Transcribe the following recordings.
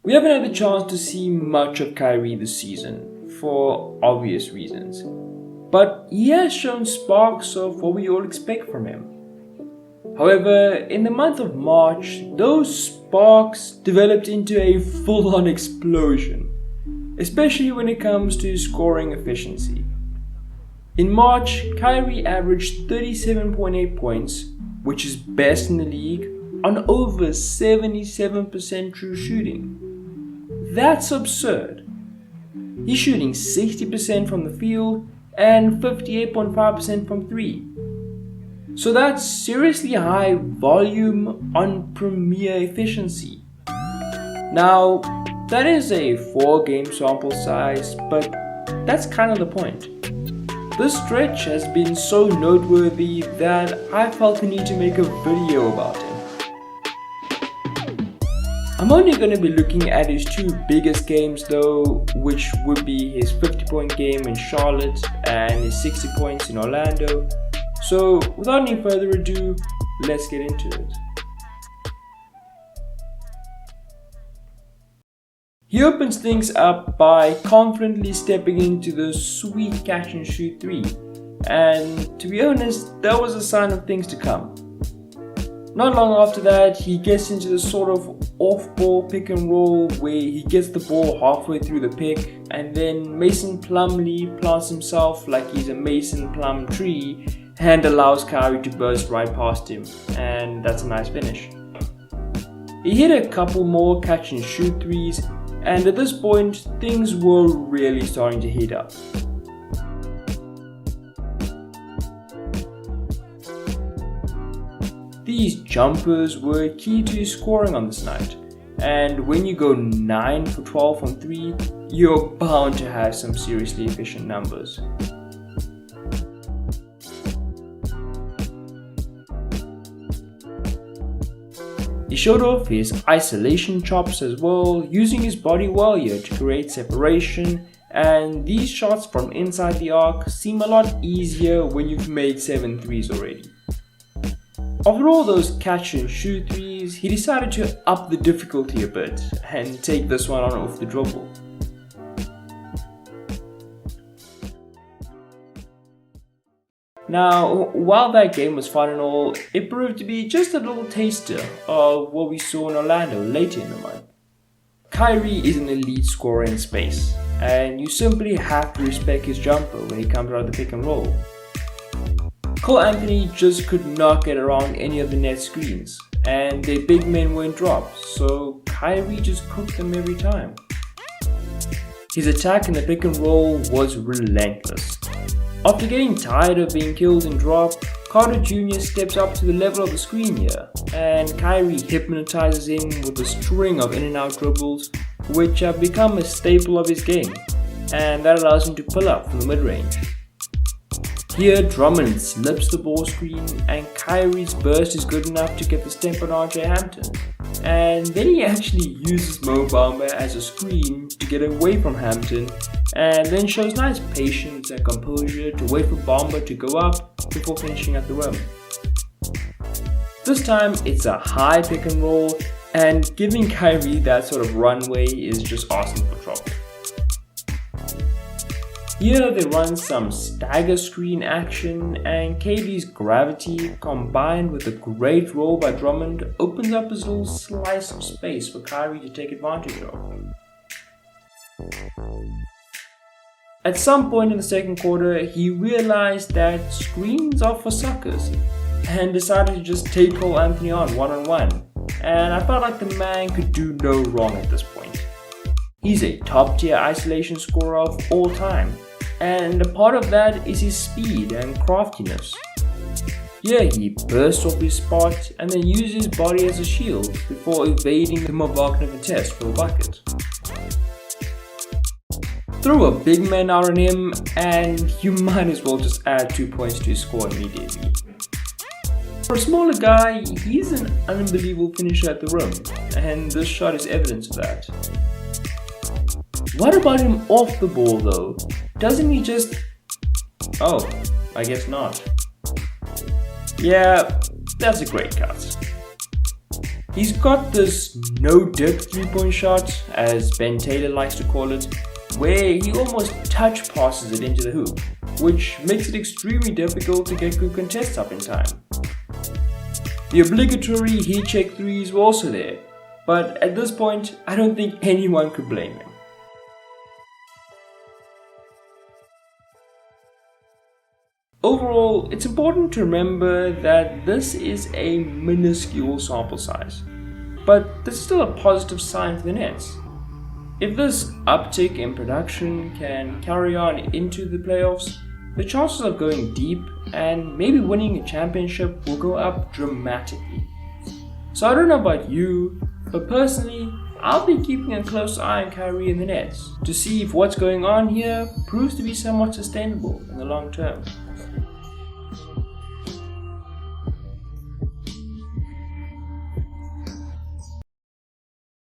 We haven't had the chance to see much of Kyrie this season, for obvious reasons. But he has shown sparks of what we all expect from him. However, in the month of March, those sparks developed into a full-on explosion, especially when it comes to scoring efficiency. In March, Kyrie averaged 37.8 points, which is best in the league, on over 77% true shooting. That's absurd. He's shooting 60% from the field and 58.5% from 3. So that's seriously high volume on premier efficiency. Now, that is a 4-game sample size, but that's kind of the point. This stretch has been so noteworthy that I felt the need to make a video about him. I'm only going to be looking at his 2 biggest games though, which would be his 50-point game in Charlotte and his 60 points in Orlando. So without any further ado, let's get into it. He opens things up by confidently stepping into the sweet catch and shoot 3, and to be honest, that was a sign of things to come. Not long after that, he gets into the sort of off-ball pick and roll where he gets the ball halfway through the pick, and then Mason Plumlee plants himself like he's a Mason Plum tree and allows Kyrie to burst right past him, and that's a nice finish. He hit a couple more catch and shoot 3s, and at this point, things were really starting to heat up. These jumpers were key to his scoring on this night, and when you go 9 for 12 from 3, you're bound to have some seriously efficient numbers. He showed off his isolation chops as well, using his body well here to create separation, and these shots from inside the arc seem a lot easier when you've made 7 threes already. After all those catch and shoot 3s, he decided to up the difficulty a bit and take this one on off the dribble. Now, while that game was fun and all, it proved to be just a little taster of what we saw in Orlando later in the month. Kyrie is an elite scorer in space, and you simply have to respect his jumper when he comes out of the pick and roll. Cole Anthony just could not get around any of the net screens, and their big men weren't dropped, so Kyrie just cooked them every time. His attack in the pick and roll was relentless. After getting tired of being killed and dropped, Carter Jr. steps up to the level of the screen here, and Kyrie hypnotizes him with a string of in and out dribbles, which have become a staple of his game, and that allows him to pull up from the mid-range. Here, Drummond slips the ball screen, and Kyrie's burst is good enough to get the step on RJ Hampton, and then he actually uses Mo Bamba as a screen to get away from Hampton, and then shows nice patience and composure to wait for Bamba to go up before finishing at the rim. This time it's a high pick and roll, and giving Kyrie that sort of runway is just asking for trouble. Here they run some stagger screen action, and KD's gravity combined with a great roll by Drummond opens up his little slice of space for Kyrie to take advantage of. At some point in the second quarter, he realized that screens are for suckers and decided to just take Cole Anthony on one-on-one, and I felt like the man could do no wrong at this point. He's a top-tier isolation scorer of all time, and a part of that is his speed and craftiness. Here he bursts off his spot and then uses his body as a shield before evading the Wagner test for a bucket. Throw a big man out on him and you might as well just add 2 points to his score immediately. For a smaller guy, he's an unbelievable finisher at the rim, and this shot is evidence of that. What about him off the ball though? Doesn't he just... Oh, I guess not. Yeah, that's a great cut. He's got this no-dip 3-point shot, as Ben Taylor likes to call it, where he almost touch passes it into the hoop, which makes it extremely difficult to get good contests up in time. The obligatory heat check threes were also there, but at this point, I don't think anyone could blame him. Overall, it's important to remember that this is a minuscule sample size, but this is still a positive sign for the Nets. If this uptick in production can carry on into the playoffs, the chances of going deep and maybe winning a championship will go up dramatically. So I don't know about you, but personally, I'll be keeping a close eye on Kyrie and the Nets to see if what's going on here proves to be somewhat sustainable in the long term.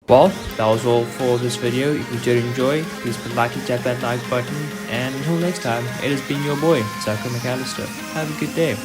Well, that was all for this video. If you did enjoy, please put like and tap that like button. And until next time, it has been your boy, Zachary McAllister. Have a good day.